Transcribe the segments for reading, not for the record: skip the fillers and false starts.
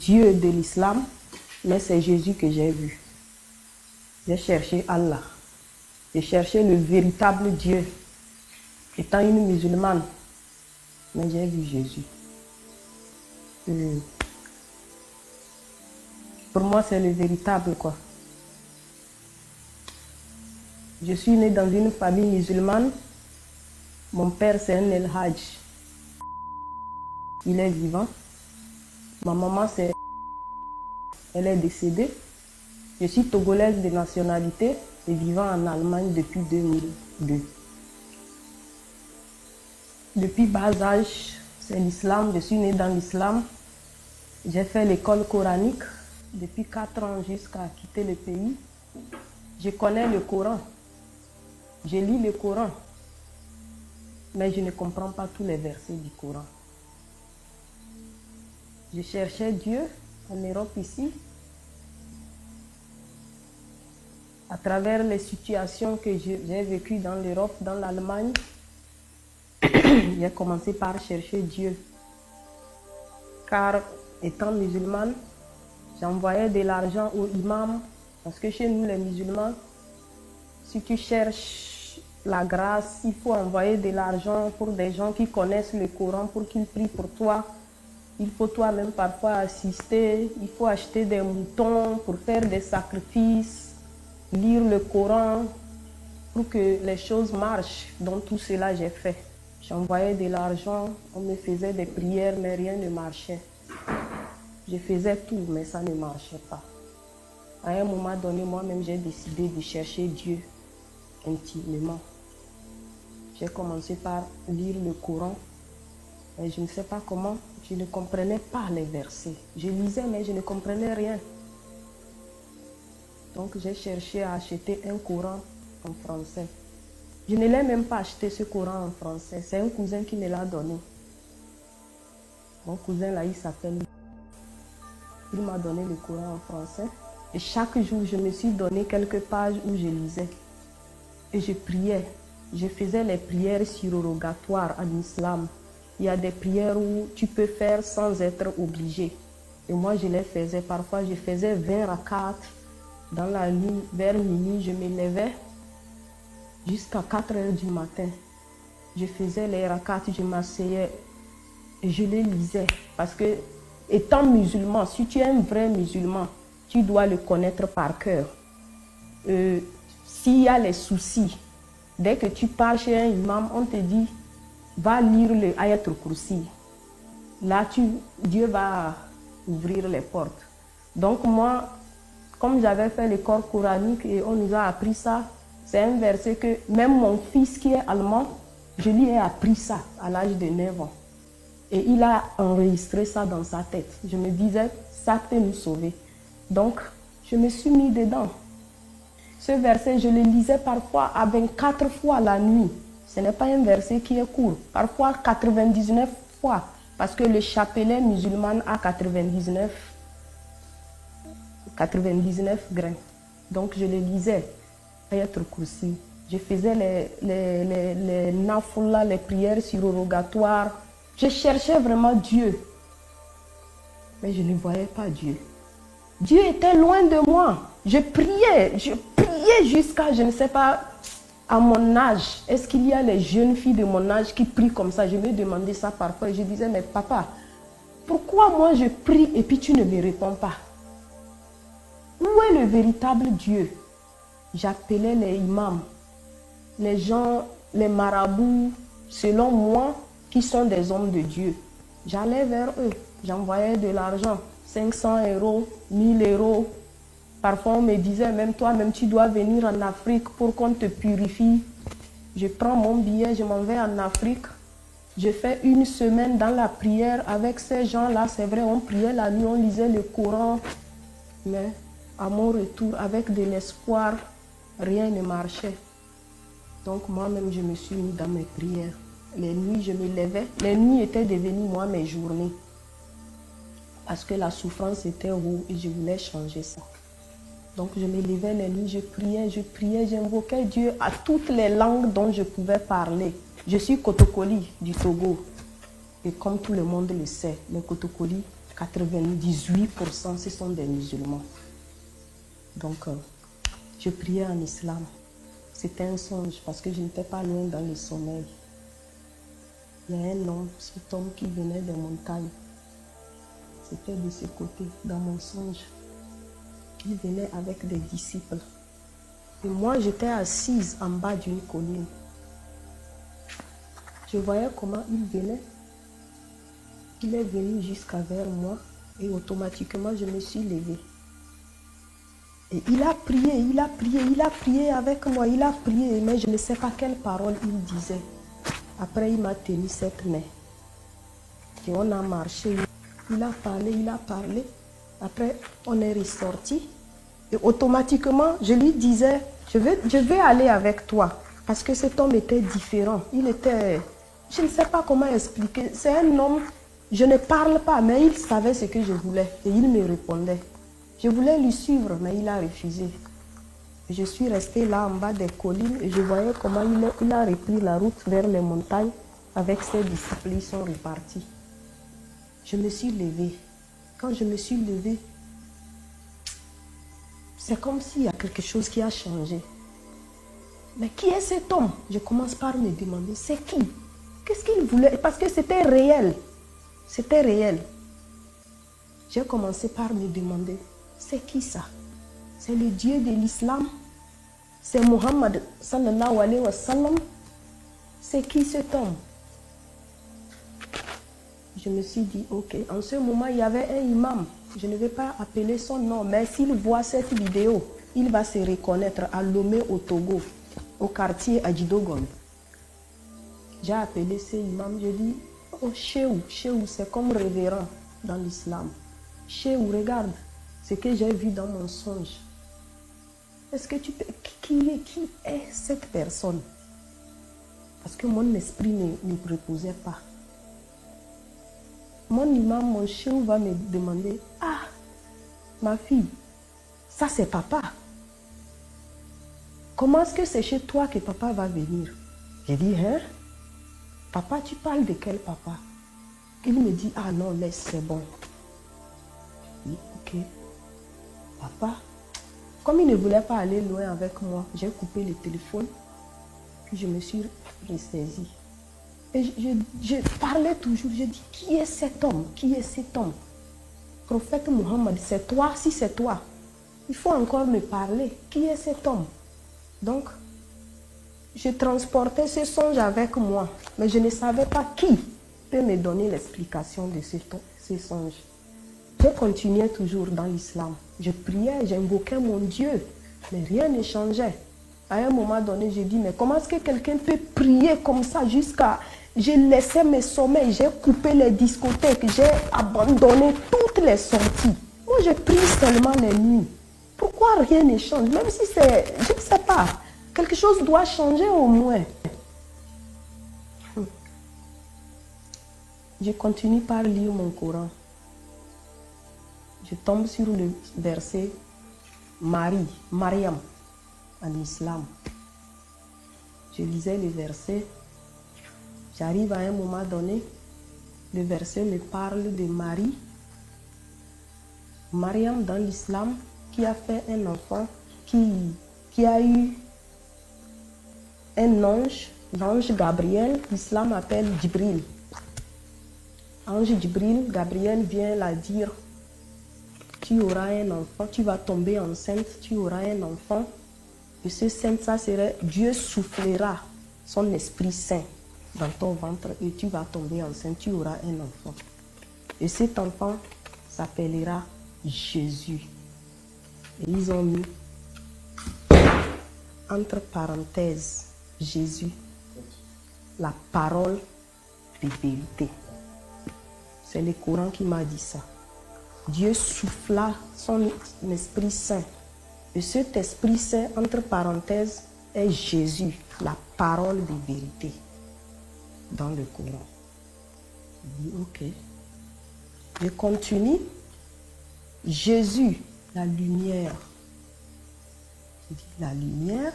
Dieu de l'islam, mais c'est Jésus que j'ai vu. J'ai cherché Allah. J'ai cherché le véritable Dieu. Étant une musulmane, mais j'ai vu Jésus. Pour moi, c'est le véritable, quoi. Je suis née dans une famille musulmane. Mon père, c'est un El Hajj. Il est vivant. Ma maman, elle est décédée. Je suis togolaise de nationalité et vivant en Allemagne depuis 2002. Depuis bas âge, c'est l'islam. Je suis née dans l'islam. J'ai fait l'école coranique depuis 4 ans jusqu'à quitter le pays. Je connais le Coran. Je lis le Coran. Mais je ne comprends pas tous les versets du Coran. Je cherchais Dieu en Europe ici. À travers les situations que j'ai vécues dans l'Europe, dans l'Allemagne, j'ai commencé par chercher Dieu. Car étant musulmane, j'envoyais de l'argent aux imams. Parce que chez nous les musulmans, si tu cherches la grâce, il faut envoyer de l'argent pour des gens qui connaissent le Coran, pour qu'ils prient pour toi. Il faut toi-même parfois assister, il faut acheter des moutons pour faire des sacrifices, lire le Coran pour que les choses marchent. Donc tout cela j'ai fait. J'envoyais de l'argent, on me faisait des prières, mais rien ne marchait. Je faisais tout, mais ça ne marchait pas. À un moment donné, moi-même, j'ai décidé de chercher Dieu intimement. J'ai commencé par lire le Coran. Et je ne sais pas comment, je ne comprenais pas les versets. Je lisais, mais je ne comprenais rien. Donc j'ai cherché à acheter un Coran en français. Je ne l'ai même pas acheté ce Coran en français. C'est un cousin qui me l'a donné. Mon cousin là, il s'appelle. Il m'a donné le Coran en français. Et chaque jour, je me suis donné quelques pages où je lisais. Et je priais. Je faisais les prières surrogatoires en islam. Il y a des prières où tu peux faire sans être obligé. Et moi, je les faisais. Parfois, je faisais 20 rakats. Dans la nuit, vers minuit, je me levais jusqu'à 4 heures du matin. Je faisais les rakats, je m'asseyais et je les lisais. Parce que, étant musulman, si tu es un vrai musulman, tu dois le connaître par cœur. S'il y a les soucis, dès que tu parles chez un imam, on te dit, va lire le Ayat al-Kursi. Là, Dieu va ouvrir les portes. Donc moi, comme j'avais fait l'école coranique et on nous a appris ça, c'est un verset que même mon fils qui est allemand, je lui ai appris ça à l'âge de 9 ans. Et il a enregistré ça dans sa tête. Je me disais, ça peut nous sauver. Donc, je me suis mis dedans. Ce verset, je le lisais parfois à 24 fois la nuit. Ce n'est pas un verset qui est court. Parfois 99 fois. Parce que le chapelet musulman a 99 grains. Donc je le lisais. Ayat al-Kursi. Je faisais les nafula, les prières surrogatoires. Je cherchais vraiment Dieu. Mais je ne voyais pas Dieu. Dieu était loin de moi. Je priais jusqu'à, je ne sais pas, à mon âge. Est-ce qu'il y a les jeunes filles de mon âge qui prient comme ça? Je me demandais ça parfois et je disais, mais papa, pourquoi moi je prie et puis tu ne me réponds pas? Où est le véritable Dieu? J'appelais les imams, les gens, les marabouts, selon moi, qui sont des hommes de Dieu. J'allais vers eux, j'envoyais de l'argent, 500 €, 1000 €. Parfois, on me disait, même toi-même, tu dois venir en Afrique pour qu'on te purifie. Je prends mon billet, je m'en vais en Afrique. Je fais une semaine dans la prière avec ces gens-là. C'est vrai, on priait la nuit, on lisait le Coran. Mais à mon retour, avec de l'espoir, rien ne marchait. Donc moi-même, je me suis mis dans mes prières. Les nuits, je me levais. Les nuits étaient devenues, moi, mes journées. Parce que la souffrance était haut et je voulais changer ça. Donc je me levais les nuits, je priais, j'invoquais Dieu à toutes les langues dont je pouvais parler. Je suis Kotokoli du Togo. Et comme tout le monde le sait, les Kotokoli, 98%, ce sont des musulmans. Donc, je priais en islam. C'était un songe parce que je n'étais pas loin dans le sommeil. Il y a un homme, cet homme qui venait des montagnes. C'était de ce côté, dans mon songe. Il venait avec des disciples. Et moi, j'étais assise en bas d'une colline. Je voyais comment il venait. Il est venu jusqu'à vers moi et automatiquement, je me suis levée. Et il a prié, il a prié, il a prié avec moi, il a prié, mais je ne sais pas quelle parole il disait. Après, il m'a tenu cette main. Et on a marché. Il a parlé, il a parlé. Après, on est ressorti. Et automatiquement, je lui disais, je vais aller avec toi. Parce que cet homme était différent. Il était, je ne sais pas comment expliquer. C'est un homme, je ne parle pas, mais il savait ce que je voulais. Et il me répondait. Je voulais lui suivre, mais il a refusé. Je suis restée là en bas des collines et je voyais comment il a repris la route vers les montagnes avec ses disciples. Ils sont repartis. Je me suis levée. Quand je me suis levée, c'est comme s'il y a quelque chose qui a changé. Mais qui est cet homme? Je commence par me demander, c'est qui? Qu'est-ce qu'il voulait? Parce que c'était réel. C'était réel. J'ai commencé par me demander, c'est qui ça? C'est le Dieu de l'islam? C'est Mohammed sallallahu alayhi wa sallam? C'est qui cet homme? Je me suis dit, ok, en ce moment, il y avait un imam. Je ne vais pas appeler son nom, mais s'il voit cette vidéo, il va se reconnaître à Lomé au Togo, au quartier Adjidogon. J'ai appelé ce imam, je dis, oh, Chéou, c'est comme révérend dans l'islam. Chéou, regarde ce que j'ai vu dans mon songe. Est-ce que tu peux... Qui est cette personne? Parce que mon esprit ne reposait pas. Mon imam, mon chéou va me demander, ah, ma fille, ça c'est papa. Comment est-ce que c'est chez toi que papa va venir? J'ai dit, hein? Papa, tu parles de quel papa? Il me dit, ah non, laisse, c'est bon. J'ai dit, ok. Papa, comme il ne voulait pas aller loin avec moi, j'ai coupé le téléphone, puis je me suis ressaisie. Et je parlais toujours, je dis, qui est cet homme? Qui est cet homme? Prophète Mohammed, c'est toi? Si c'est toi, il faut encore me parler. Qui est cet homme? Donc, je transportais ce songe avec moi, mais je ne savais pas qui peut me donner l'explication de ce songe. Je continuais toujours dans l'islam. Je priais, j'invoquais mon Dieu, mais rien ne changeait. À un moment donné, j'ai dit, mais comment est-ce que quelqu'un peut prier comme ça jusqu'à... J'ai laissé mes sommeils, j'ai coupé les discothèques, j'ai abandonné toutes les sorties. Moi, je prie seulement les nuits. Pourquoi rien ne change? Même si c'est... Je ne sais pas. Quelque chose doit changer au moins. Je continue par lire mon Coran. Je tombe sur le verset Mariam, en islam. Je lisais le verset. J'arrive à un moment donné, le verset me parle de Marie. Mariam dans l'islam, qui a fait un enfant, qui a eu un ange, l'ange Gabriel, l'islam appelle Djibril. Ange Djibril, Gabriel vient la dire, tu auras un enfant, tu vas tomber enceinte, tu auras un enfant. Et ce saint, ça serait, Dieu soufflera son Esprit Saint dans ton ventre et tu vas tomber enceinte, tu auras un enfant. Et cet enfant s'appellera Jésus. Et ils ont mis entre parenthèses Jésus, la parole de vérité. C'est le Coran qui m'a dit ça. Dieu souffla son Esprit Saint. Et cet Esprit Saint, entre parenthèses, est Jésus, la parole de vérité. Dans le Coran. Je dis, ok. Je continue. Jésus, la lumière. Je dis, la lumière.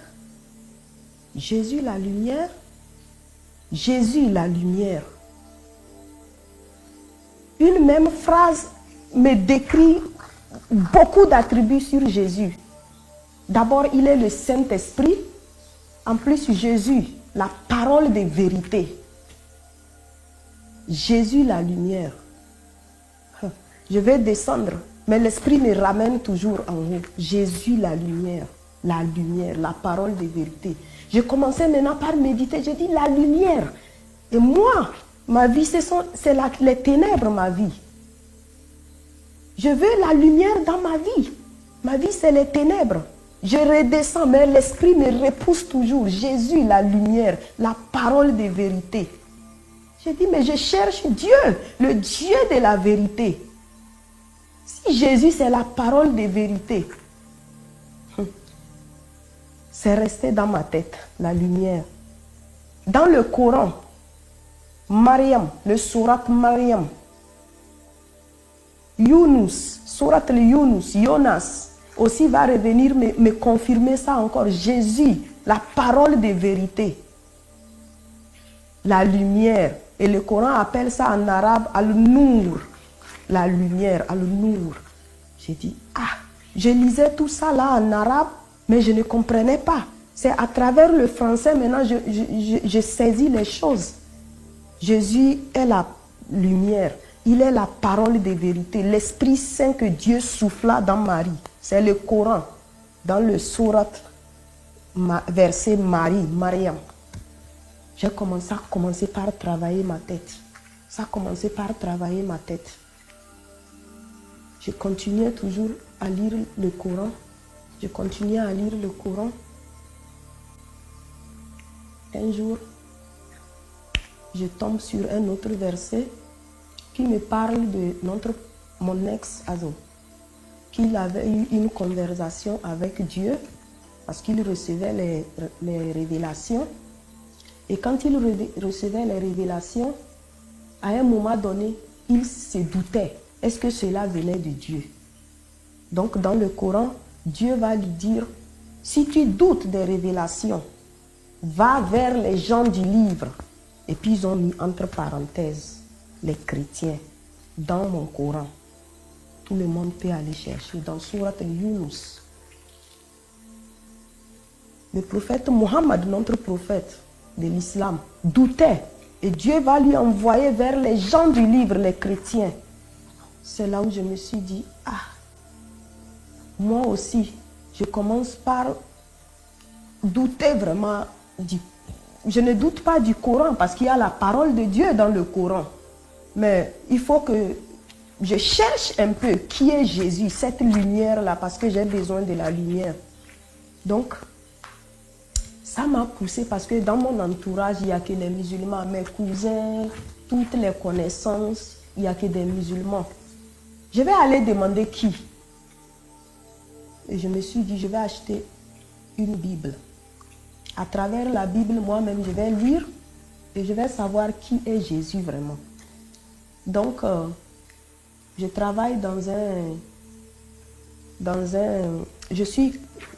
Jésus, la lumière. Jésus, la lumière. Une même phrase me décrit beaucoup d'attributs sur Jésus. D'abord, il est le Saint-Esprit. En plus, Jésus, la parole de vérité. Jésus, la lumière. Je vais descendre, mais l'Esprit me ramène toujours en haut. Jésus, la lumière, la parole de vérité. J'ai commencé maintenant par méditer. J'ai dit la lumière. Et moi, ma vie, c'est les ténèbres, ma vie. Je veux la lumière dans ma vie. Ma vie, c'est les ténèbres. Je redescends, mais l'Esprit me repousse toujours. Jésus, la lumière, la parole de vérité. J'ai dit, mais je cherche Dieu, le Dieu de la vérité. Si Jésus, c'est la parole de vérité, c'est resté dans ma tête, la lumière. Dans le Coran, Mariam, le Surat Mariam, Yunus, Surat le Yunus, Jonas, aussi va revenir me confirmer ça encore. Jésus, la parole de vérité, la lumière. Et le Coran appelle ça en arabe Al-Nour, la lumière, Al-Nour. J'ai dit, je lisais tout ça là en arabe, mais je ne comprenais pas. C'est à travers le français, maintenant, je saisis les choses. Jésus est la lumière. Il est la parole de vérité. L'Esprit Saint que Dieu souffla dans Marie. C'est le Coran. Dans le Surat, verset Mariam. J'ai commencé par travailler ma tête. Ça a commencé par travailler ma tête. Je continuais toujours à lire le Coran. Je continuais à lire le Coran. Un jour, je tombe sur un autre verset qui me parle de mon ex-Azo, qu'il avait eu une conversation avec Dieu parce qu'il recevait les révélations. Et quand il recevait les révélations, à un moment donné, il se doutait. Est-ce que cela venait de Dieu? Donc dans le Coran, Dieu va lui dire, si tu doutes des révélations, va vers les gens du livre. Et puis ils ont mis entre parenthèses les chrétiens dans mon Coran. Tout le monde peut aller chercher dans Surat Yunus. Le prophète Mohammed, notre prophète de l'islam, doutait. Et Dieu va lui envoyer vers les gens du livre, les chrétiens. C'est là où je me suis dit, moi aussi, je commence par douter vraiment. Je ne doute pas du Coran parce qu'il y a la parole de Dieu dans le Coran. Mais il faut que je cherche un peu qui est Jésus, cette lumière-là, parce que j'ai besoin de la lumière. Donc, ça m'a poussé parce que dans mon entourage, il n'y a que des musulmans. Mes cousins, toutes les connaissances, il n'y a que des musulmans. Je vais aller demander qui. Et je me suis dit, je vais acheter une Bible. À travers la Bible, moi-même, je vais lire et je vais savoir qui est Jésus vraiment. Donc, je travaille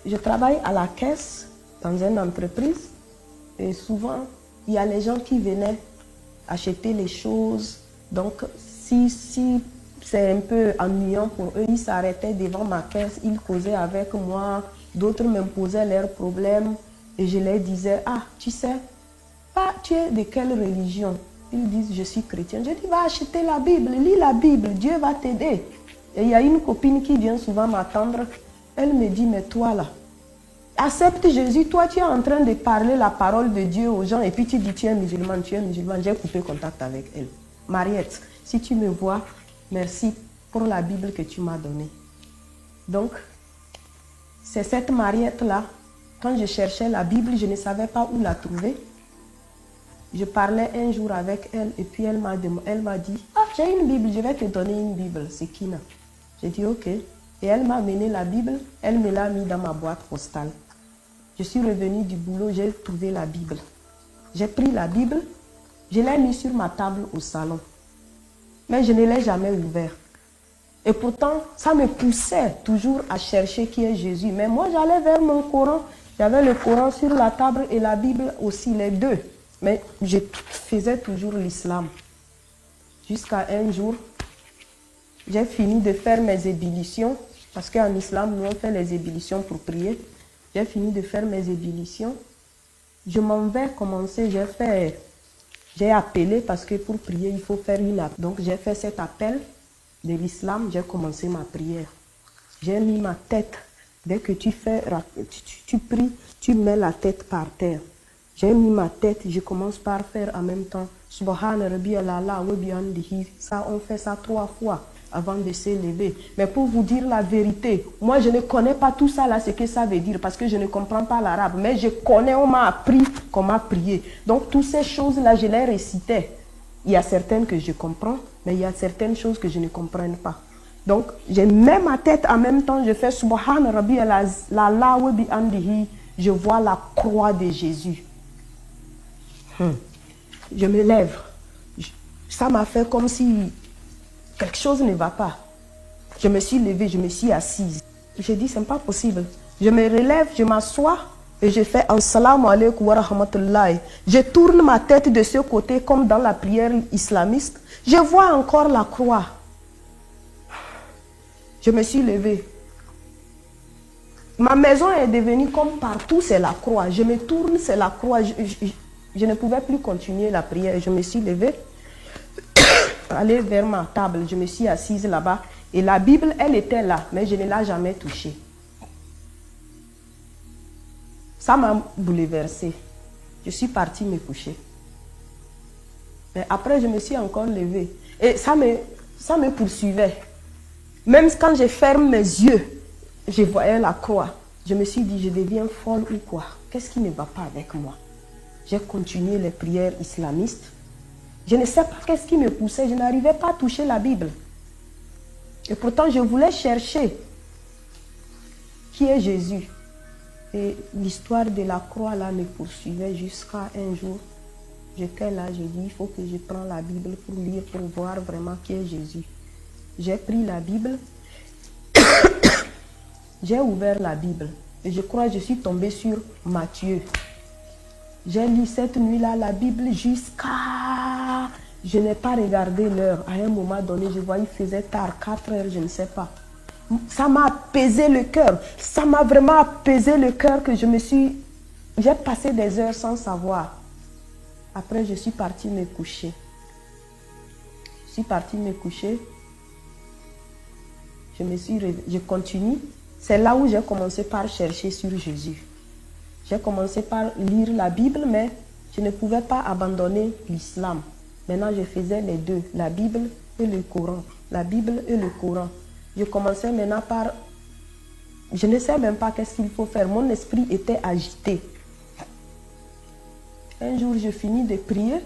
je travaille à la caisse dans une entreprise et souvent, il y a les gens qui venaient acheter les choses. Donc, si c'est un peu ennuyant pour eux, ils s'arrêtaient devant ma caisse, ils causaient avec moi, d'autres me posaient leurs problèmes et je leur disais, tu sais, tu es de quelle religion? Ils disent, je suis chrétien. Je dis, va acheter la Bible, lis la Bible, Dieu va t'aider. Et il y a une copine qui vient souvent m'attendre, elle me dit, mais toi là, accepte Jésus, toi tu es en train de parler la parole de Dieu aux gens et puis tu dis, tu es musulman. J'ai coupé contact avec elle. Mariette, si tu me vois, merci pour la Bible que tu m'as donnée. Donc, c'est cette Mariette-là, quand je cherchais la Bible, je ne savais pas où la trouver. Je parlais un jour avec elle et puis elle m'a dit, j'ai une Bible, je vais te donner une Bible, c'est Kina. J'ai dit ok. Et elle m'a amené la Bible, elle me l'a mis dans ma boîte postale. Je suis revenue du boulot, j'ai trouvé la Bible. J'ai pris la Bible, je l'ai mis sur ma table au salon. Mais je ne l'ai jamais ouverte. Et pourtant, ça me poussait toujours à chercher qui est Jésus. Mais moi, j'allais vers mon Coran. J'avais le Coran sur la table et la Bible aussi, les deux. Mais je faisais toujours l'islam. Jusqu'à un jour, J'ai fini de faire mes ébullitions, parce qu'en islam, nous on fait les ébullitions pour prier. J'ai fini de faire mes ébullitions. Je m'en vais commencer, j'ai appelé parce que pour prier, il faut faire une appel. Donc j'ai fait cet appel de l'islam, j'ai commencé ma prière. J'ai mis ma tête. Dès que tu pries, tu mets la tête par terre. J'ai mis ma tête, je commence par faire en même temps. Subhana rabbiyal a'la wa bihamdihi. Ça, on fait ça 3 fois avant de s'élever. Mais pour vous dire la vérité, moi je ne connais pas tout ça là, ce que ça veut dire, parce que je ne comprends pas l'arabe. Mais je connais, on m'a appris comment prier. Donc toutes ces choses-là, je les récitais. Il y a certaines que je comprends, mais il y a certaines choses que je ne comprends pas. Donc, je mets ma tête en même temps, je fais Subhana rabbiyal a'la wa bihamdihi. Je vois la croix de Jésus. Je me lève. Ça m'a fait comme si quelque chose ne va pas. Je me suis levée, je me suis assise. J'ai dit, ce n'est pas possible. Je me relève, je m'assois et je fais Assalamu alaikum wa rahmatullahi. Je tourne ma tête de ce côté comme dans la prière islamiste. Je vois encore la croix. Je me suis levée. Ma maison est devenue comme partout, c'est la croix. Je me tourne, c'est la croix. Je ne pouvais plus continuer la prière. Je me suis levée, allée vers ma table. Je me suis assise là-bas. Et la Bible, elle était là, mais je ne l'ai jamais touchée. Ça m'a bouleversée. Je suis partie me coucher. Mais après, je me suis encore levée. Et ça me poursuivait. Même quand je ferme mes yeux, je voyais la croix. Je me suis dit, je deviens folle ou quoi? Qu'est-ce qui ne va pas avec moi? J'ai continué les prières islamistes. Je ne sais pas qu'est-ce qui me poussait. Je n'arrivais pas à toucher la Bible. Et pourtant, je voulais chercher qui est Jésus. Et l'histoire de la croix là me poursuivait jusqu'à un jour. J'étais là, j'ai dit, il faut que je prenne la Bible pour lire, pour voir vraiment qui est Jésus. J'ai pris la Bible. J'ai ouvert la Bible. Et je crois que je suis tombée sur Matthieu. J'ai lu cette nuit-là la Bible jusqu'à... Je n'ai pas regardé l'heure. À un moment donné, je voyais qu'il faisait tard, 4 heures, je ne sais pas. Ça m'a apaisé le cœur. Ça m'a vraiment apaisé le cœur que j'ai passé des heures sans savoir. Après, je suis partie me coucher. Je suis partie me coucher. Je continue. C'est là où j'ai commencé par chercher sur Jésus. J'ai commencé par lire la Bible, mais je ne pouvais pas abandonner l'islam. Maintenant, je faisais les deux, la Bible et le Coran. La Bible et le Coran. Je commençais maintenant par... Je ne sais même pas qu'est-ce qu'il faut faire. Mon esprit était agité. Un jour, je finis de prier.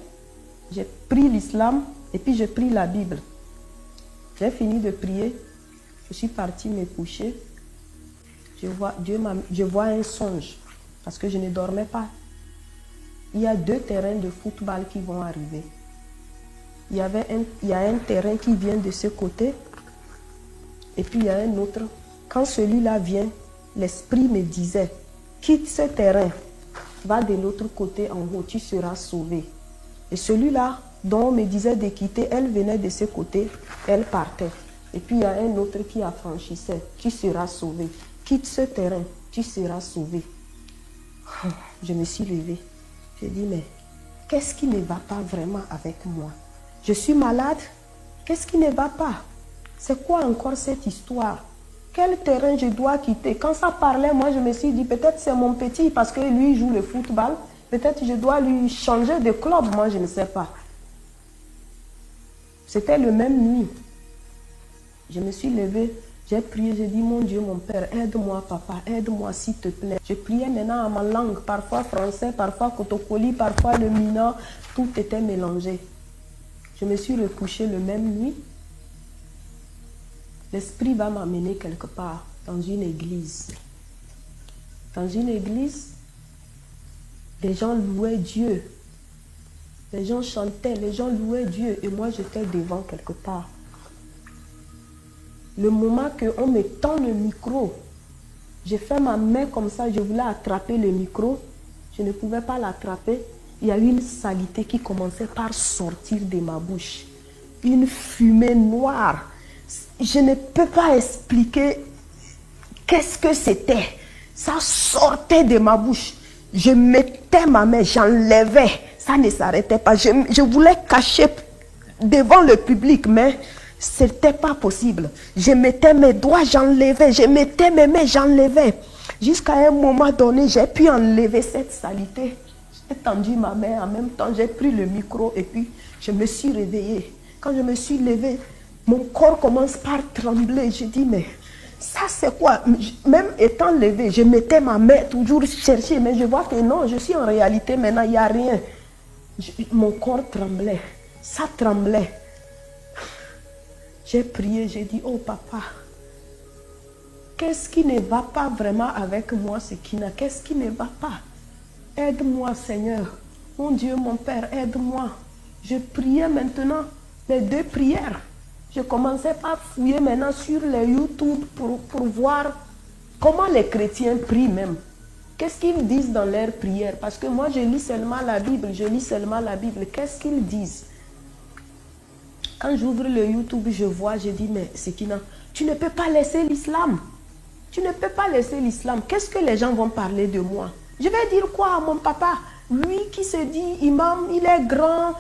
J'ai pris l'islam et puis j'ai pris la Bible. J'ai fini de prier. Je suis partie me coucher. Je vois un songe. Parce que je ne dormais pas. Il y a 2 terrains de football qui vont arriver. Il y a un terrain qui vient de ce côté. Et puis il y a un autre. Quand celui-là vient, l'esprit me disait, quitte ce terrain, va de l'autre côté en haut, tu seras sauvé. Et celui-là, dont on me disait de quitter, elle venait de ce côté, elle partait. Et puis il y a un autre qui affranchissait, tu seras sauvé. Quitte ce terrain, tu seras sauvé. Je me suis levée. J'ai dit, mais qu'est-ce qui ne va pas vraiment avec moi? Je suis malade. Qu'est-ce qui ne va pas? C'est quoi encore cette histoire? Quel terrain je dois quitter? Quand ça parlait, moi je me suis dit, peut-être c'est mon petit parce que lui joue le football. Peut-être je dois lui changer de club. Moi je ne sais pas. C'était le même nuit. Je me suis levée. J'ai prié, j'ai dit, mon Dieu, mon Père, aide-moi, papa, aide-moi, s'il te plaît. Je priais maintenant en ma langue, parfois français, parfois kotokoli, parfois le mina, tout était mélangé. Je me suis recouchée le même nuit. L'esprit va m'amener quelque part, dans une église. Dans une église, les gens louaient Dieu. Les gens chantaient, les gens louaient Dieu, et moi j'étais devant quelque part. Le moment qu'on me tend le micro, j'ai fait ma main comme ça, je voulais attraper le micro, je ne pouvais pas l'attraper. Il y a eu une saleté qui commençait par sortir de ma bouche. Une fumée noire. Je ne peux pas expliquer qu'est-ce que c'était. Ça sortait de ma bouche. Je mettais ma main, j'enlevais. Ça ne s'arrêtait pas. Je voulais cacher devant le public, mais ce n'était pas possible. Je mettais mes doigts, j'enlevais. Je mettais mes mains, j'enlevais. Jusqu'à un moment donné, j'ai pu enlever cette saleté. J'ai tendu ma main, en même temps, j'ai pris le micro et puis je me suis réveillée. Quand je me suis levée, mon corps commence par trembler. Je dis, mais ça c'est quoi? Même étant levée, je mettais ma main, toujours chercher, mais je vois que non, je suis en réalité maintenant, il n'y a rien. Mon corps tremblait, ça tremblait. J'ai prié, j'ai dit, oh papa, qu'est-ce qui ne va pas vraiment avec moi, Sekina? Qu'est-ce qui ne va pas? Aide-moi, Seigneur. Mon Dieu, mon Père, aide-moi. Je priais maintenant les 2 prières. Je commençais par fouiller maintenant sur les YouTube pour voir comment les chrétiens prient même. Qu'est-ce qu'ils disent dans leurs prières? Parce que moi, je lis seulement la Bible. Je lis seulement la Bible. Qu'est-ce qu'ils disent? Quand j'ouvre le YouTube, je vois, je dis, mais Sekina, tu ne peux pas laisser l'islam. Tu ne peux pas laisser l'islam. Qu'est-ce que les gens vont parler de moi? Je vais dire quoi à mon papa? Lui qui se dit imam, il est grand,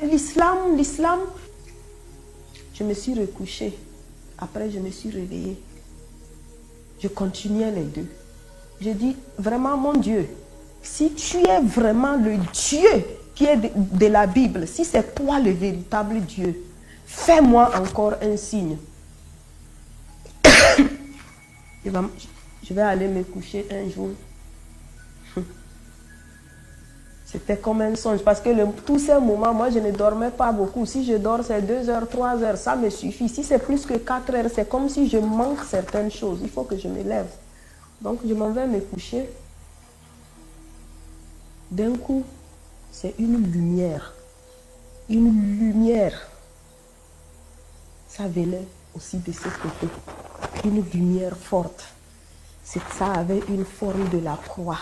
l'islam. Je me suis recouchée. Après, je me suis réveillée. Je continuais les 2. Je dis, vraiment, mon Dieu, si tu es vraiment le Dieu qui est de la Bible, si c'est toi le véritable Dieu, fais-moi encore un signe. Je vais aller me coucher un jour. C'était comme un songe parce que tous ces moments, moi je ne dormais pas beaucoup. Si je dors, c'est 2 heures, 3 heures, ça me suffit. Si c'est plus que 4 heures, c'est comme si je manque certaines choses. Il faut que je me lève. Donc je m'en vais me coucher. D'un coup, c'est une lumière. Une lumière. Ça venait aussi de ce côté. Une lumière forte. Ça avait une forme de la croix.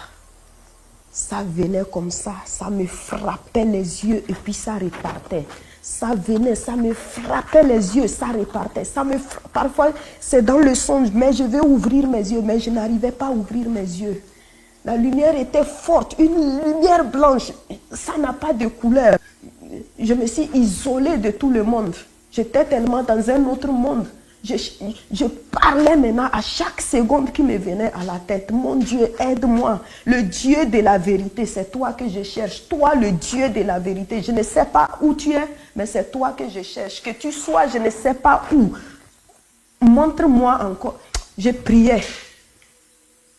Ça venait comme ça me frappait les yeux et puis ça repartait. Ça venait, ça me frappait les yeux, ça repartait. Parfois, c'est dans le songe, mais je vais ouvrir mes yeux, mais je n'arrivais pas à ouvrir mes yeux. La lumière était forte, une lumière blanche, ça n'a pas de couleur. Je me suis isolée de tout le monde. J'étais tellement dans un autre monde. Je parlais maintenant à chaque seconde qui me venait à la tête. Mon Dieu, aide-moi. Le Dieu de la vérité, c'est toi que je cherche. Toi, le Dieu de la vérité. Je ne sais pas où tu es, mais c'est toi que je cherche. Que tu sois, je ne sais pas où. Montre-moi encore. Je priais.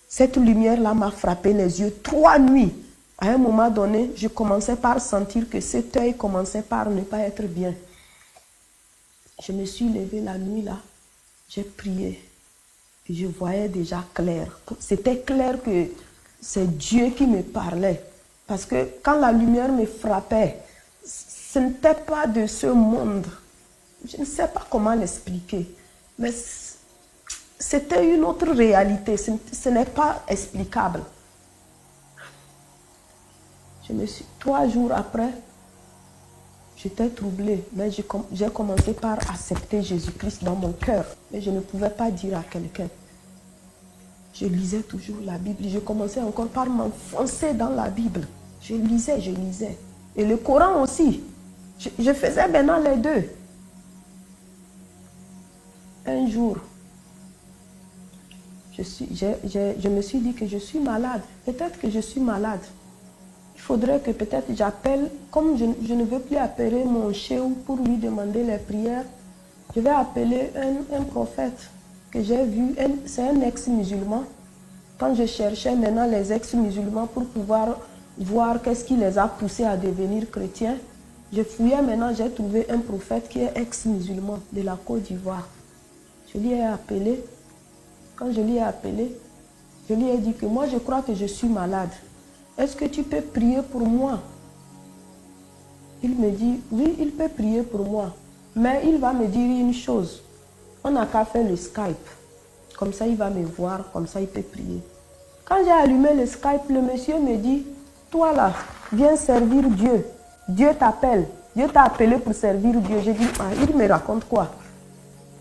Cette lumière-là m'a frappé les yeux 3 nuits. À un moment donné, je commençais par sentir que cet œil commençait par ne pas être bien. Je me suis levée la nuit là. J'ai prié et je voyais déjà clair. C'était clair que c'est Dieu qui me parlait. Parce que quand la lumière me frappait, ce n'était pas de ce monde. Je ne sais pas comment l'expliquer. Mais c'était une autre réalité. Ce n'est pas explicable. 3 jours après, j'étais troublée, mais j'ai commencé par accepter Jésus-Christ dans mon cœur. Mais je ne pouvais pas dire à quelqu'un. Je lisais toujours la Bible. Je commençais encore par m'enfoncer dans la Bible. Je lisais. Et le Coran aussi. Je faisais maintenant les 2. Un jour, je me suis dit que je suis malade. Peut-être que je suis malade. Il faudrait que peut-être j'appelle, comme je ne veux plus appeler mon chéou pour lui demander les prières, je vais appeler un prophète que j'ai vu, c'est un ex-musulman. Quand je cherchais maintenant les ex-musulmans pour pouvoir voir qu'est-ce qui les a poussés à devenir chrétiens, je fouillais maintenant, j'ai trouvé un prophète qui est ex-musulman de la Côte d'Ivoire. Je lui ai appelé. Quand je lui ai appelé, je lui ai dit que moi je crois que je suis malade. Est-ce que tu peux prier pour moi? Il me dit, oui, il peut prier pour moi. Mais il va me dire une chose. On n'a qu'à faire le Skype. Comme ça, il va me voir, comme ça, il peut prier. Quand j'ai allumé le Skype, le monsieur me dit, toi là, viens servir Dieu. Dieu t'appelle. Dieu t'a appelé pour servir Dieu. J'ai dit, ah, il me raconte quoi?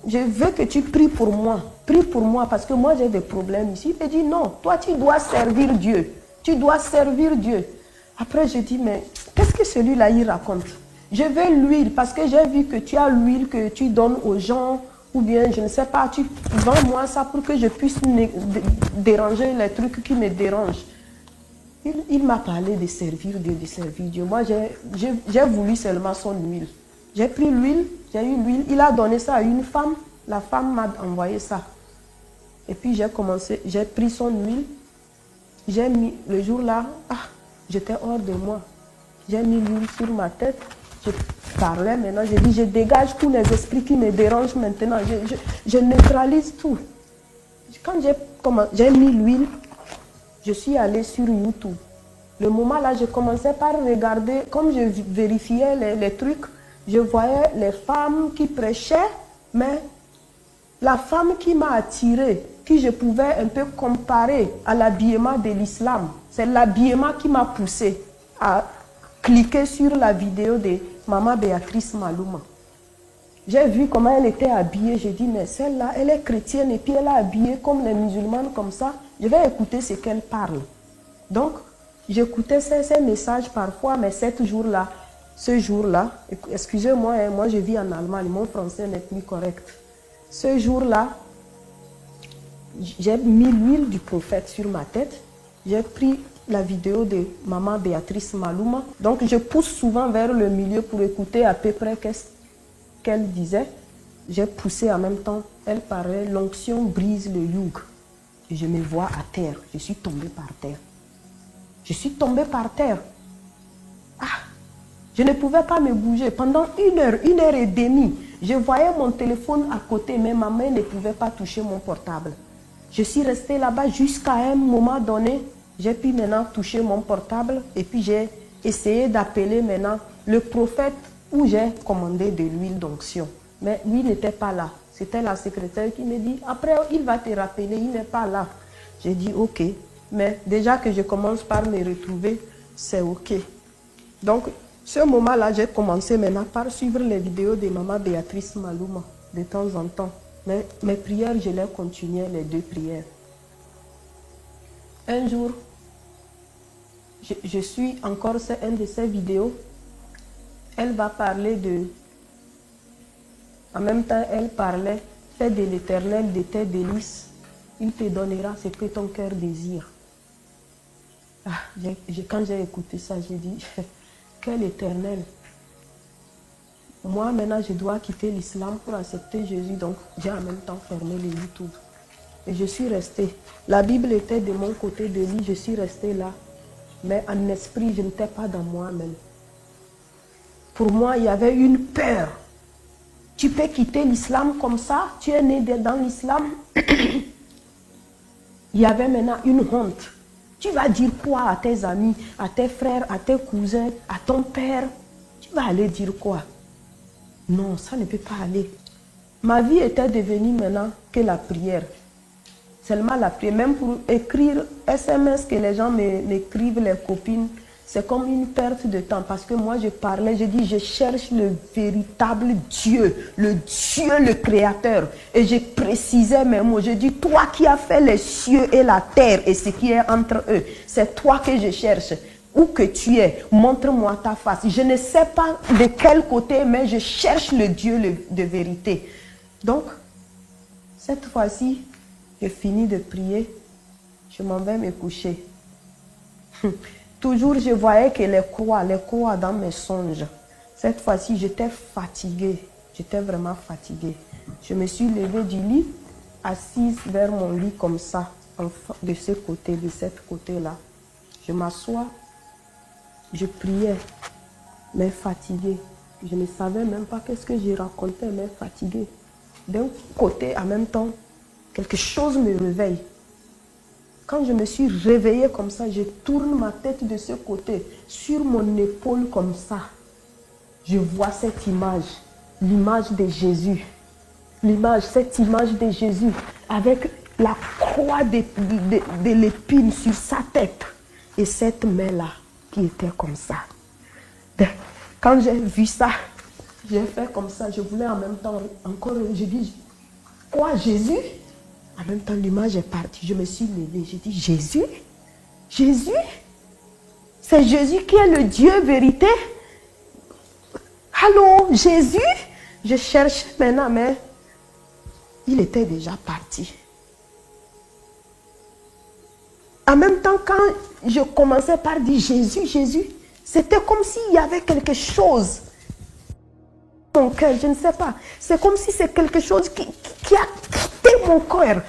je veux que tu pries pour moi. Prie pour moi parce que moi j'ai des problèmes ici. Il dit non, toi tu dois servir Dieu. Tu dois servir Dieu. Après je dis mais qu'est-ce que celui-là il raconte? Je veux l'huile parce que j'ai vu que tu as l'huile que tu donnes aux gens ou bien je ne sais pas, tu vends-moi ça pour que je puisse déranger les trucs qui me dérangent. Il m'a parlé de servir Dieu, de servir Dieu. Moi j'ai voulu seulement son huile. J'ai pris l'huile, j'ai eu l'huile, il a donné ça à une femme, la femme m'a envoyé ça. Et puis j'ai pris son huile, j'ai mis, le jour-là, j'étais hors de moi. J'ai mis l'huile sur ma tête, je parlais maintenant, j'ai dit, je dégage tous les esprits qui me dérangent maintenant, je neutralise tout. Quand j'ai mis l'huile, je suis allée sur YouTube. Le moment là, je commençais par regarder, comme je vérifiais les trucs, je voyais les femmes qui prêchaient, mais la femme qui m'a attirée, qui je pouvais un peu comparer à l'habillement de l'islam, c'est l'habillement qui m'a poussée à cliquer sur la vidéo de Maman Béatrice Malouma. J'ai vu comment elle était habillée, j'ai dit mais celle-là, elle est chrétienne et puis elle est habillée comme les musulmanes comme ça, je vais écouter ce qu'elle parle. Donc, j'écoutais ces messages parfois, mais ce jour-là, excusez-moi, hein, moi je vis en Allemagne, mon français n'est plus correct. Ce jour-là, j'ai mis l'huile du prophète sur ma tête, j'ai pris la vidéo de Maman Béatrice Malouma, donc je pousse souvent vers le milieu pour écouter à peu près qu'est-ce qu'elle disait. J'ai poussé en même temps, elle parlait, l'onction brise le joug. Et je me vois à terre, je suis tombée par terre. Je suis tombée par terre. Je ne pouvais pas me bouger. Pendant une heure et demie, je voyais mon téléphone à côté, mais ma main ne pouvait pas toucher mon portable. Je suis restée là-bas jusqu'à un moment donné. J'ai pu maintenant toucher mon portable et puis j'ai essayé d'appeler maintenant le prophète où j'ai commandé de l'huile d'onction. Mais lui n'était pas là. C'était la secrétaire qui me dit, après il va te rappeler, il n'est pas là. J'ai dit ok, mais déjà que je commence par me retrouver, c'est ok. Donc, ce moment-là, j'ai commencé maintenant par suivre les vidéos de Maman Béatrice Malouma de temps en temps. Mais mes prières, je les continuais, les 2 prières. Un jour, je suis encore, c'est une de ces vidéos, elle va parler de... En même temps, elle parlait, fais de l'Éternel de tes délices, il te donnera ce que ton cœur désire. Quand j'ai écouté ça, j'ai dit... Quel Éternel. Moi, maintenant, je dois quitter l'islam pour accepter Jésus. Donc, j'ai en même temps fermé le YouTube. Et je suis restée. La Bible était de mon côté de lui. Je suis restée là. Mais en esprit, je n'étais pas dans moi-même. Pour moi, il y avait une peur. Tu peux quitter l'islam comme ça. Tu es né dans l'islam. Il y avait maintenant une honte. Tu vas dire quoi à tes amis, à tes frères, à tes cousins, à ton père? Tu vas aller dire quoi? Non, ça ne peut pas aller. Ma vie était devenue maintenant que la prière. Seulement la prière. Même pour écrire SMS que les gens m'écrivent, les copines, c'est comme une perte de temps. Parce que moi, je parlais, je dis, je cherche le véritable Dieu, le Dieu, le Créateur. Et je précisais mes mots. Je dis, toi qui as fait les cieux et la terre et ce qui est entre eux, c'est toi que je cherche. Où que tu es, montre-moi ta face. Je ne sais pas de quel côté, mais je cherche le Dieu de vérité. Donc, cette fois-ci, je finis de prier, je m'en vais me coucher. Toujours, je voyais que les croix dans mes songes. Cette fois-ci, j'étais fatiguée. J'étais vraiment fatiguée. Je me suis levée du lit, assise vers mon lit comme ça, de ce côté, de cet côté-là. Je m'assois, je priais, mais fatiguée. Je ne savais même pas qu'est-ce que je racontais, mais fatiguée. D'un côté, en même temps, quelque chose me réveille. Quand je me suis réveillée comme ça, je tourne ma tête de ce côté, sur mon épaule comme ça. Je vois cette image, l'image de Jésus. Cette image de Jésus avec la croix de l'épine sur sa tête. Et cette main-là qui était comme ça. Quand j'ai vu ça, j'ai fait comme ça. Je voulais en même temps encore, je dis, Quoi, Jésus? En même temps, l'image est partie. Je me suis levée. J'ai dit, Jésus? Jésus? C'est Jésus qui est le Dieu vérité? Allô, Jésus? Je cherche maintenant, mais il était déjà parti. En même temps, quand je commençais par dire Jésus, Jésus, c'était comme s'il y avait quelque chose dans mon cœur, je ne sais pas. C'est comme si c'est quelque chose qui a quitté mon cœur.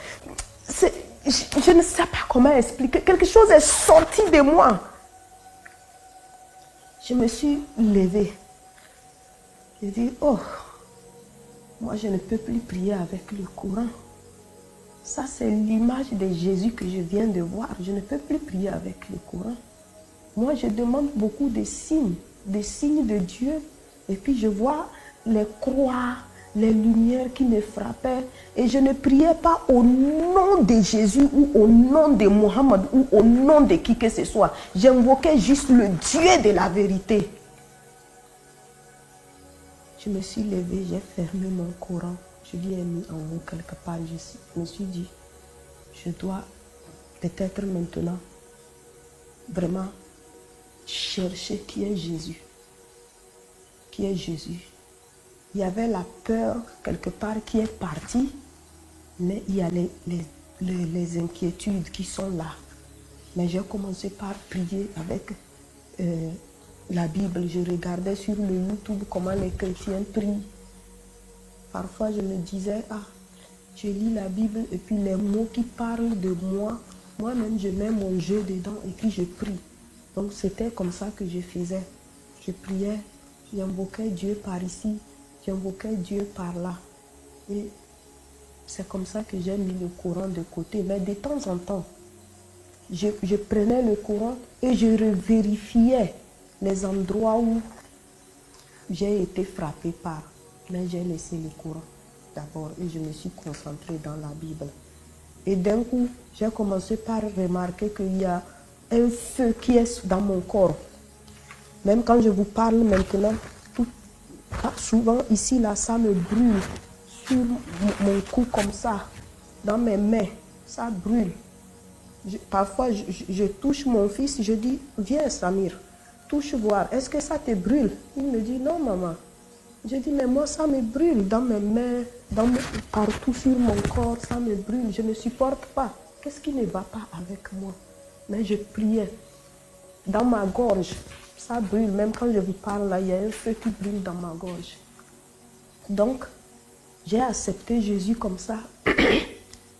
Je ne sais pas comment expliquer. Quelque chose est sorti de moi. Je me suis levée. J'ai dit, oh, moi je ne peux plus prier avec le courant. Ça, c'est l'image de Jésus que je viens de voir. Je ne peux plus prier avec le courant. Moi, je demande beaucoup de signes de Dieu. Et puis, je vois les croix, les lumières qui me frappaient. Et je ne priais pas au nom de Jésus ou au nom de Mohammed ou au nom de qui que ce soit. J'invoquais juste le Dieu de la vérité. Je me suis levée, j'ai fermé mon Coran. Je l'ai mis en haut quelque part. Je me suis dit, je dois peut-être maintenant vraiment chercher qui est Jésus. Qui est Jésus. Il y avait la peur quelque part qui est partie, mais il y a les inquiétudes qui sont là. Mais j'ai commencé par prier avec la Bible. Je regardais sur le YouTube comment les chrétiens prient. Parfois, je me disais, ah, je lis la Bible et puis les mots qui parlent de moi, moi-même, je mets mon jeu dedans et puis je prie. Donc, c'était comme ça que je faisais. Je priais, j'invoquais Dieu par ici, j'invoquais Dieu par là. Et c'est comme ça que j'ai mis le Coran de côté. Mais de temps en temps, je prenais le Coran et je vérifiais les endroits où j'ai été frappée par. Mais j'ai laissé le Coran d'abord et je me suis concentrée dans la Bible. Et d'un coup, j'ai commencé par remarquer qu'il y a un feu qui est dans mon corps. Même quand je vous parle maintenant, souvent ici, là, ça me brûle sur mon cou comme ça, dans mes mains, ça brûle. Parfois, je touche mon fils, je dis, viens Samir, touche voir, est-ce que ça te brûle? Il me dit, non maman. Je dis, mais moi, ça me brûle dans mes mains, partout sur mon corps, ça me brûle, je ne supporte pas. Qu'est-ce qui ne va pas avec moi? Mais je priais. Dans ma gorge, ça brûle. Même quand je vous parle, là, il y a un feu qui brûle dans ma gorge. Donc, j'ai accepté Jésus comme ça,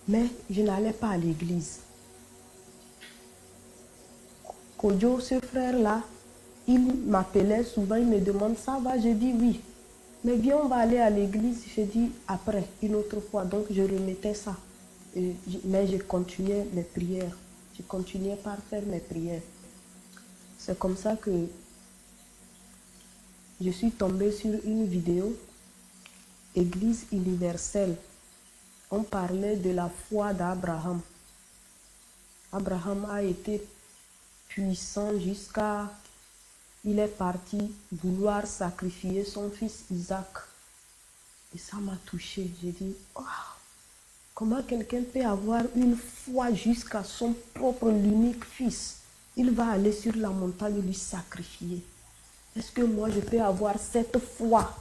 mais je n'allais pas à l'église. Kodjo, ce frère-là, il m'appelait souvent, il me demande, ça va? Je dis oui. Mais viens, on va aller à l'église. Je dis après, une autre fois. Donc, je remettais ça. Mais je continuais mes prières. Je continuais par faire mes prières. C'est comme ça que je suis tombée sur une vidéo, Église universelle. On parlait de la foi d'Abraham. Abraham a été puissant jusqu'à... Il est parti vouloir sacrifier son fils Isaac. Et ça m'a touchée. J'ai dit, oh, comment quelqu'un peut avoir une foi jusqu'à son propre, l'unique fils? Il va aller sur la montagne et lui sacrifier. Est-ce que moi je peux avoir cette foi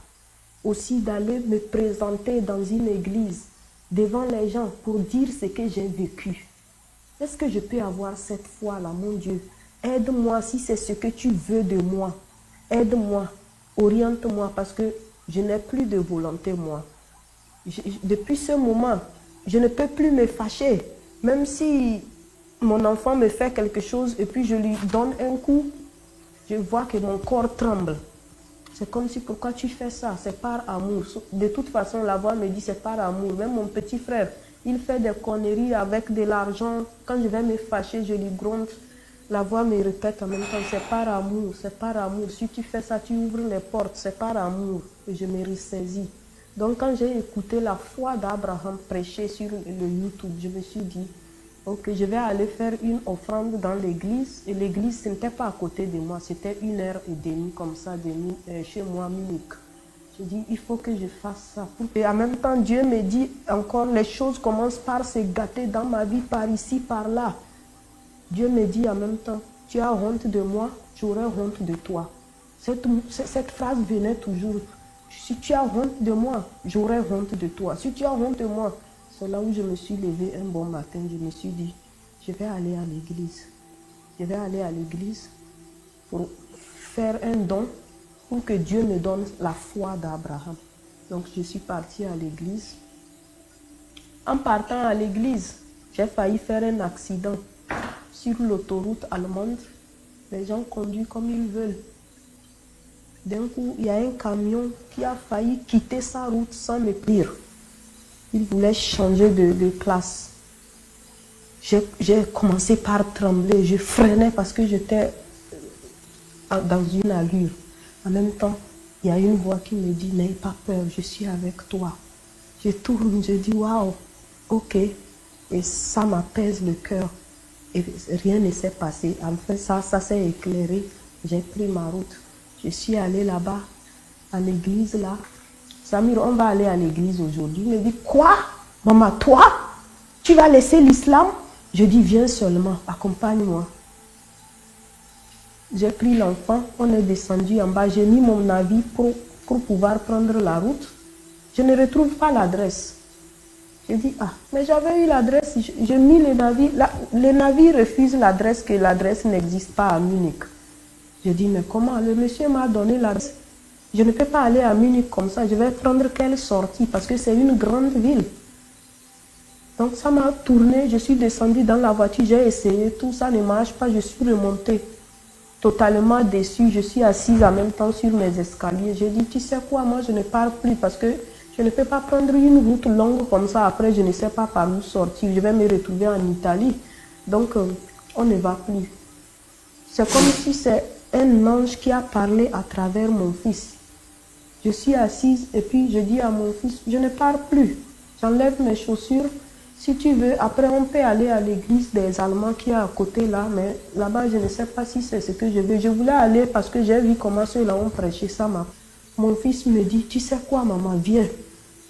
aussi d'aller me présenter dans une église devant les gens pour dire ce que j'ai vécu? Est-ce que je peux avoir cette foi-là, mon Dieu? Aide-moi si c'est ce que tu veux de moi. Aide-moi, oriente-moi parce que je n'ai plus de volonté, moi. Depuis ce moment, je ne peux plus me fâcher. Même si mon enfant me fait quelque chose et puis je lui donne un coup, je vois que mon corps tremble. C'est comme si, pourquoi tu fais ça? C'est par amour. De toute façon, la voix me dit c'est par amour. Même mon petit frère, il fait des conneries avec de l'argent. Quand je vais me fâcher, je lui gronde. La voix me répète en même temps, c'est par amour, c'est par amour. Si tu fais ça, tu ouvres les portes, c'est par amour. Et je me ressaisis. Donc quand j'ai écouté la foi d'Abraham prêcher sur le YouTube, je me suis dit, ok, je vais aller faire une offrande dans l'église. Et l'église, ce n'était pas à côté de moi, c'était 1h30 comme ça chez moi, Munich. Je dis, il faut que je fasse ça. Et en même temps, Dieu me dit encore, les choses commencent par se gâter dans ma vie, par ici, par là. Dieu me dit en même temps, tu as honte de moi, j'aurai honte de toi. Cette phrase venait toujours. Si tu as honte de moi, j'aurai honte de toi. Si tu as honte de moi, c'est là où je me suis levée un bon matin. Je me suis dit, je vais aller à l'église. Je vais aller à l'église pour faire un don pour que Dieu me donne la foi d'Abraham. Donc je suis partie à l'église. En partant à l'église, j'ai failli faire un accident sur l'autoroute allemande. Les gens conduisent comme ils veulent. D'un coup, il y a un camion qui a failli quitter sa route sans me dire. Il voulait changer de place. J'ai commencé par trembler. Je freinais parce que j'étais dans une allure. En même temps, il y a une voix qui me dit, n'aie pas peur, je suis avec toi. Je tourne, je dis, waouh, ok. Et ça m'apaise le cœur. Et rien ne s'est passé. Enfin, ça s'est éclairé. J'ai pris ma route. Je suis allée là-bas, à l'église là. Samir, on va aller à l'église aujourd'hui. Il me dit, quoi? Maman, toi? Tu vas laisser l'islam? Je dis, viens seulement, accompagne-moi. J'ai pris l'enfant, on est descendu en bas. J'ai mis mon avis pour pouvoir prendre la route. Je ne retrouve pas l'adresse. J'ai dit, ah, mais j'avais eu l'adresse. J'ai mis le navire. Le navire refuse l'adresse, que l'adresse n'existe pas à Munich. J'ai dit, mais comment? Le monsieur m'a donné l'adresse. Je ne peux pas aller à Munich comme ça. Je vais prendre quelle sortie? Parce que c'est une grande ville. Donc ça m'a tourné. Je suis descendue dans la voiture. J'ai essayé. Tout ça ne marche pas. Je suis remontée. Totalement déçue. Je suis assise en même temps sur mes escaliers. J'ai dit, tu sais quoi? Moi, je ne pars plus parce que je ne peux pas prendre une route longue comme ça. Après, je ne sais pas par où sortir. Je vais me retrouver en Italie. Donc, on ne va plus. C'est comme si c'est un ange qui a parlé à travers mon fils. Je suis assise et puis je dis à mon fils, je ne pars plus. J'enlève mes chaussures. Si tu veux, après on peut aller à l'église des Allemands qui est à côté là, mais là-bas je ne sais pas si c'est ce que je veux. Je voulais aller parce que j'ai vu comment ceux-là ont prêché ça. Mon fils me dit, tu sais quoi maman, viens.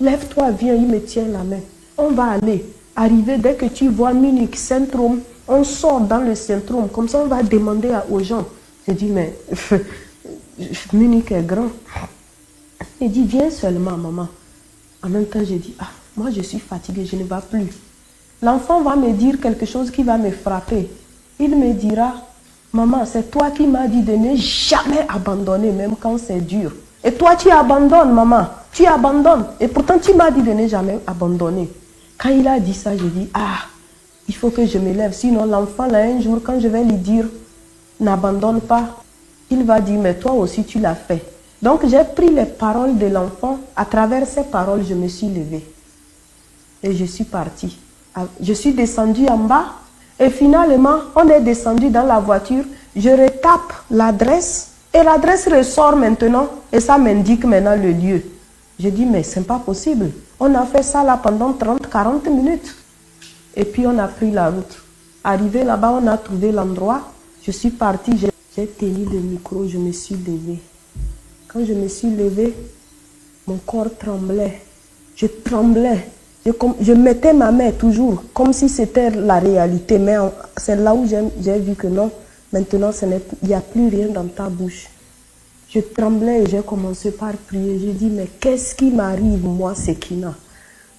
Lève-toi, viens, il me tient la main. On va aller. Arriver dès que tu vois Munich Centrum, on sort dans le Centrum. Comme ça, on va demander aux gens. Je dis, mais Munich est grand. Il dit, viens seulement, maman. En même temps, je dis, ah, moi je suis fatiguée, je ne vais plus. L'enfant va me dire quelque chose qui va me frapper. Il me dira, maman, c'est toi qui m'as dit de ne jamais abandonner, même quand c'est dur. Et toi, tu abandonnes, maman. Tu abandonnes. Et pourtant, tu m'as dit de ne jamais abandonner. Quand il a dit ça, je dis, ah, il faut que je me lève. Sinon, l'enfant, là, un jour, quand je vais lui dire, n'abandonne pas, il va dire, mais toi aussi, tu l'as fait. Donc, j'ai pris les paroles de l'enfant. À travers ces paroles, je me suis levée. Et je suis partie. Je suis descendue en bas. Et finalement, on est descendu dans la voiture. Je retape l'adresse. Et l'adresse ressort maintenant. Et ça m'indique maintenant le lieu. Je dis, mais c'est pas possible. On a fait ça là pendant 30-40 minutes. Et puis, on a pris la route. Arrivé là-bas, on a trouvé l'endroit. Je suis partie. J'ai tenu le micro. Je me suis levée. Quand je me suis levée, mon corps tremblait. Je tremblais. Je mettais ma main toujours comme si c'était la réalité. Mais c'est là où j'ai vu que non, maintenant, il n'y a plus rien dans ta bouche. Je tremblais et j'ai commencé par prier. J'ai dit, mais qu'est-ce qui m'arrive, moi, Sekina?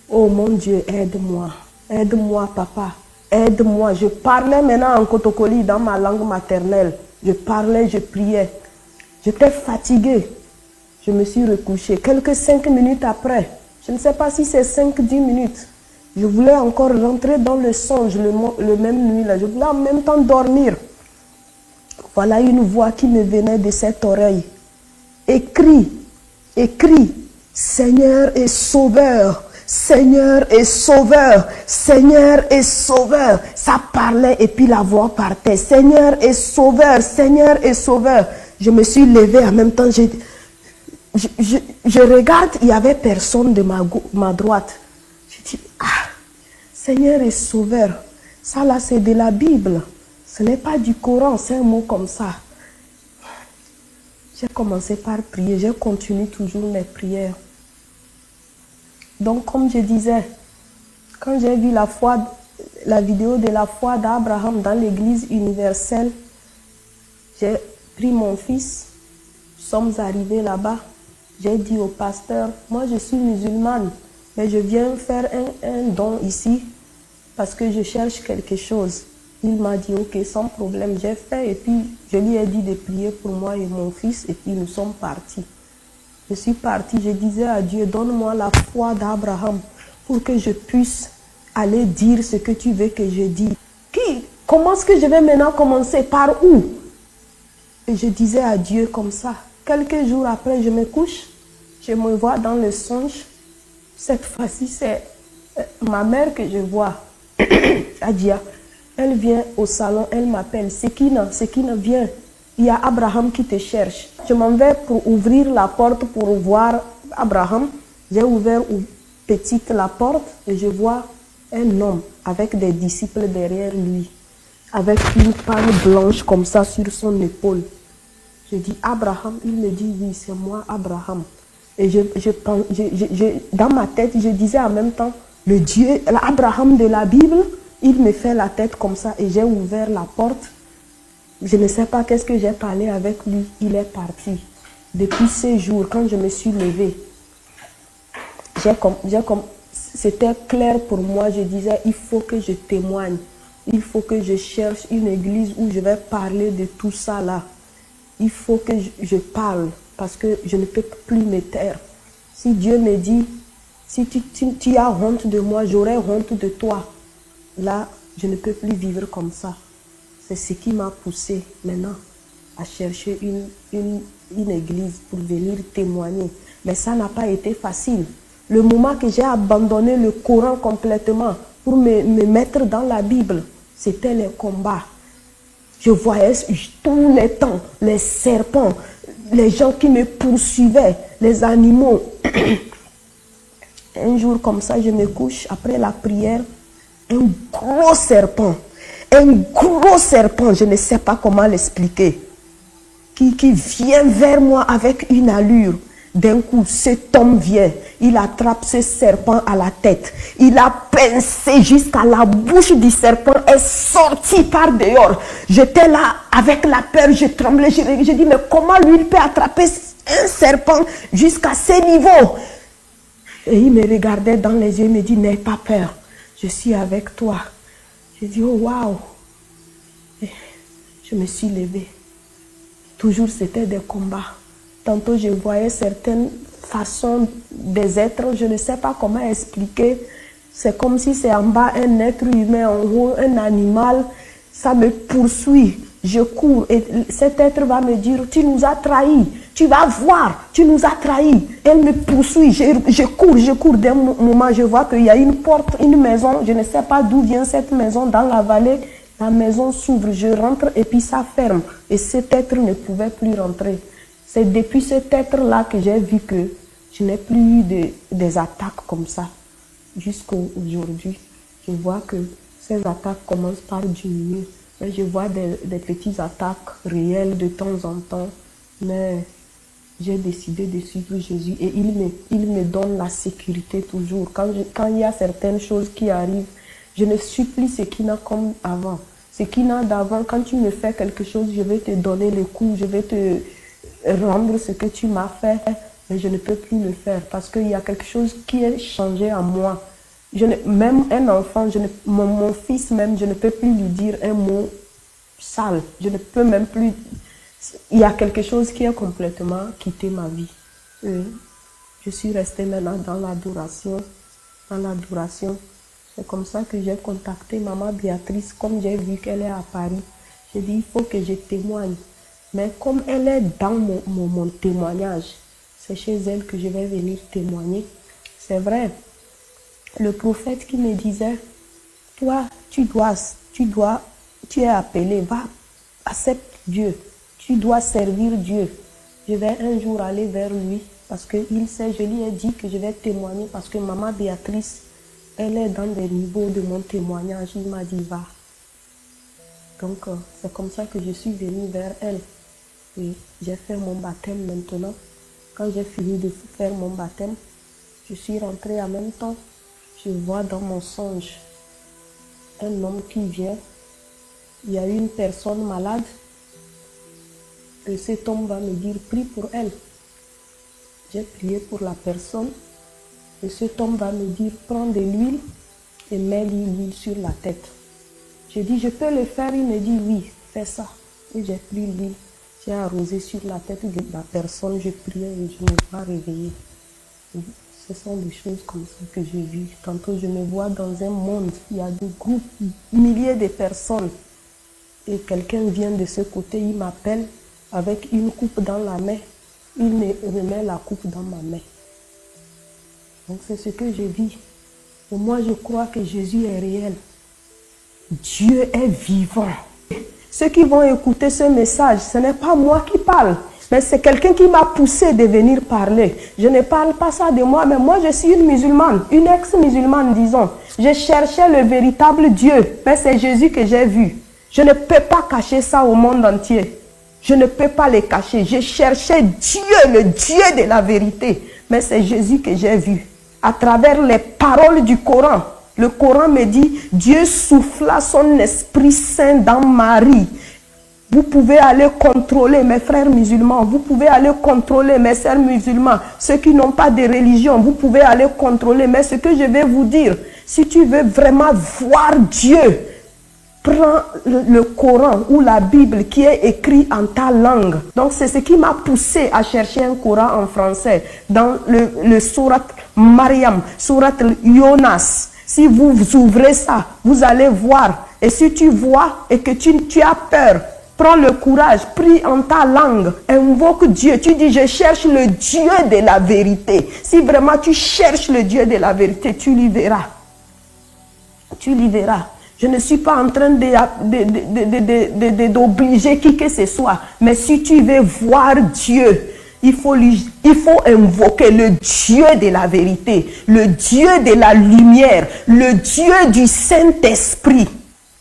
Oh mon Dieu, aide-moi. Aide-moi, papa. Aide-moi. Je parlais maintenant en kotokoli, dans ma langue maternelle. Je parlais, je priais. J'étais fatiguée. Je me suis recouchée. Quelques 5 minutes après, je ne sais pas si c'est 5-10 minutes, je voulais encore rentrer dans le songe le même nuit là. Je voulais en même temps dormir. Voilà une voix qui me venait de cette oreille. Écris, écris, Seigneur est sauveur. Seigneur est sauveur, Seigneur est sauveur. Ça parlait et puis la voix partait. Seigneur est sauveur, Seigneur est sauveur. Je me suis levée en même temps. Je regarde, il n'y avait personne de ma droite. Je dis, ah, Seigneur est sauveur. Ça là, c'est de la Bible. Ce n'est pas du Coran, c'est un mot comme ça. J'ai commencé par prier, j'ai continué toujours mes prières. Donc, comme je disais, quand j'ai vu la vidéo de la foi d'Abraham dans l'église universelle, j'ai pris mon fils, nous sommes arrivés là-bas, j'ai dit au pasteur, moi je suis musulmane, mais je viens faire un don ici parce que je cherche quelque chose. Il m'a dit, ok, sans problème, j'ai fait et puis je lui ai dit de prier pour moi et mon fils et puis nous sommes partis. Je suis partie, je disais à Dieu, donne-moi la foi d'Abraham pour que je puisse aller dire ce que tu veux que je dise. Comment est-ce que je vais maintenant commencer? Par où? Et je disais à Dieu comme ça. Quelques jours après, je me couche, je me vois dans le songe. Cette fois-ci, c'est ma mère que je vois, Adia. Elle vient au salon, elle m'appelle. Sekina, viens. Il y a Abraham qui te cherche. Je m'en vais pour ouvrir la porte pour voir Abraham. J'ai ouvert petite la porte et je vois un homme avec des disciples derrière lui, avec une panne blanche comme ça sur son épaule. Je dis Abraham, il me dit oui, c'est moi Abraham. Et dans ma tête, je disais en même temps, le Dieu, l'Abraham de la Bible, il me fait la tête comme ça et j'ai ouvert la porte. Je ne sais pas qu'est-ce que j'ai parlé avec lui, il est parti. Depuis ces jours, quand je me suis levée, c'était clair pour moi, je disais, il faut que je témoigne. Il faut que je cherche une église où je vais parler de tout ça là. Il faut que je parle parce que je ne peux plus me taire. Si Dieu me dit, si tu as honte de moi, j'aurai honte de toi. Là, je ne peux plus vivre comme ça. C'est ce qui m'a poussé maintenant à chercher une église pour venir témoigner. Mais ça n'a pas été facile. Le moment que j'ai abandonné le Coran complètement pour me mettre dans la Bible, c'était les combats. Je voyais tous les temps les serpents, les gens qui me poursuivaient, les animaux. Un jour comme ça, je me couche après la prière, un gros serpent, je ne sais pas comment l'expliquer, qui vient vers moi avec une allure. D'un coup, cet homme vient, il attrape ce serpent à la tête. Il a pincé jusqu'à la bouche du serpent et sorti par dehors. J'étais là avec la peur, je tremblais. Je dis, mais comment lui il peut attraper un serpent jusqu'à ce niveau? Et il me regardait dans les yeux, il me dit, n'aie pas peur, je suis avec toi. Je dis, oh waouh. Je me suis levée. Toujours c'était des combats. Tantôt je voyais certaines façons des êtres, je ne sais pas comment expliquer. C'est comme si c'est en bas un être humain, en haut un animal. Ça me poursuit. Je cours et cet être va me dire, tu nous as trahis. Tu vas voir, tu nous as trahis. Elle me poursuit. Je cours. D'un moment, je vois qu'il y a une porte, une maison. Je ne sais pas d'où vient cette maison dans la vallée. La maison s'ouvre, je rentre et puis ça ferme. Et cet être ne pouvait plus rentrer. C'est depuis cet être-là que j'ai vu que je n'ai plus eu des attaques comme ça. Jusqu'à aujourd'hui, je vois que ces attaques commencent par diminuer. Mais je vois des petites attaques réelles de temps en temps. Mais j'ai décidé de suivre Jésus et il me donne la sécurité toujours. Quand il y a certaines choses qui arrivent, je ne suis plus ce qu'il y a comme avant. Ce qu'il y a d'avant, quand tu me fais quelque chose, je vais te donner le coup, je vais te rendre ce que tu m'as fait, mais je ne peux plus le faire parce qu'il y a quelque chose qui est changé en moi. Même un enfant, mon fils même, je ne peux plus lui dire un mot sale. Je ne peux même plus... Il y a quelque chose qui a complètement quitté ma vie. Je suis restée maintenant dans l'adoration. C'est comme ça que j'ai contacté maman Béatrice, comme j'ai vu qu'elle est à Paris. J'ai dit, il faut que je témoigne. Mais comme elle est dans mon témoignage, c'est chez elle que je vais venir témoigner. C'est vrai. Le prophète qui me disait, toi, tu es appelé, va, accepte Dieu. Tu dois servir Dieu. Je vais un jour aller vers lui parce qu'il sait, je lui ai dit que je vais témoigner parce que maman Béatrice, elle est dans des niveaux de mon témoignage. Il m'a dit, va. Donc, c'est comme ça que je suis venue vers elle. Et j'ai fait mon baptême maintenant. Quand j'ai fini de faire mon baptême, je suis rentrée en même temps. Je vois dans mon songe un homme qui vient. Il y a une personne malade. Et cet homme va me dire, prie pour elle. J'ai prié pour la personne. Et cet homme va me dire, prends de l'huile et mets l'huile sur la tête. Je dis, je peux le faire. Il me dit, oui, fais ça. Et j'ai pris l'huile. J'ai arrosé sur la tête de la personne. Je priais et je me vois réveiller. Ce sont des choses comme ça que j'ai vues. Tantôt, je me vois dans un monde. Il y a des groupes, milliers de personnes. Et quelqu'un vient de ce côté, il m'appelle avec une coupe dans la main. Il me remet la coupe dans ma main. Donc c'est ce que je vis. Et moi, je crois que Jésus est réel. Dieu est vivant. Ceux qui vont écouter ce message, ce n'est pas moi qui parle, mais c'est quelqu'un qui m'a poussé de venir parler. Je ne parle pas ça de moi, mais moi je suis une musulmane, une ex-musulmane, disons. Je cherchais le véritable Dieu, mais c'est Jésus que j'ai vu. Je ne peux pas cacher ça au monde entier. Je ne peux pas les cacher. Je cherchais Dieu, le Dieu de la vérité, mais c'est Jésus que j'ai vu. À travers les paroles du Coran. Le Coran me dit, Dieu souffla son Esprit Saint dans Marie. Vous pouvez aller contrôler mes frères musulmans, vous pouvez aller contrôler mes sœurs musulmans, ceux qui n'ont pas de religion, vous pouvez aller contrôler. Mais ce que je vais vous dire, si tu veux vraiment voir Dieu, prends le Coran ou la Bible qui est écrit en ta langue. Donc c'est ce qui m'a poussé à chercher un Coran en français. Dans le Surat Mariam, Surat Yonas. Si vous ouvrez ça, vous allez voir. Et si tu vois et que tu as peur, prends le courage, prie en ta langue, invoque Dieu. Tu dis, je cherche le Dieu de la vérité. Si vraiment tu cherches le Dieu de la vérité, tu l'y verras. Tu l'y verras. Je ne suis pas en train d'obliger qui que ce soit. Mais si tu veux voir Dieu, il faut invoquer le Dieu de la vérité, le Dieu de la lumière, le Dieu du Saint-Esprit.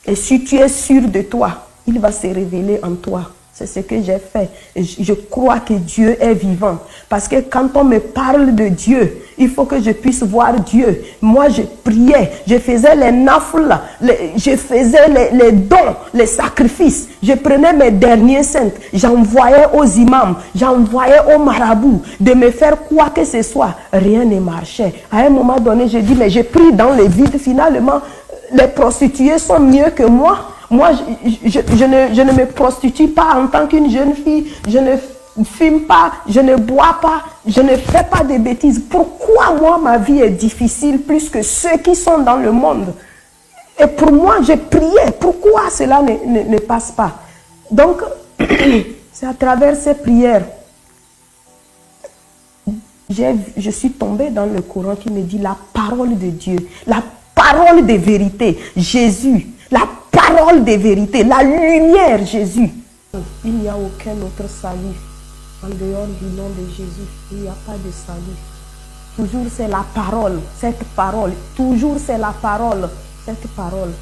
Et si tu es sûr de toi, il va se révéler en toi. C'est ce que j'ai fait. Et je crois que Dieu est vivant. Parce que quand on me parle de Dieu, il faut que je puisse voir Dieu. Moi, je priais, je faisais les nafles, je faisais les dons, les sacrifices. Je prenais mes derniers cents, j'envoyais aux imams, j'envoyais aux marabouts de me faire quoi que ce soit. Rien ne marchait. À un moment donné, je dis, mais je prie dans les vides. Finalement, les prostituées sont mieux que moi. Moi, je ne me prostitue pas en tant qu'une jeune fille. Je ne fume pas, je ne bois pas, je ne fais pas de bêtises. Pourquoi moi, ma vie est difficile plus que ceux qui sont dans le monde? Et pour moi, j'ai prié. Pourquoi cela ne passe pas? Donc, c'est à travers ces prières. Je suis tombée dans le Coran qui me dit la parole de Dieu, la parole de vérité, Jésus, la parole de vérité, la lumière, Jésus. Il n'y a aucun autre salut en dehors du nom de Jésus. Il n'y a pas de salut. Toujours c'est la parole, cette parole. Toujours c'est la parole, cette parole.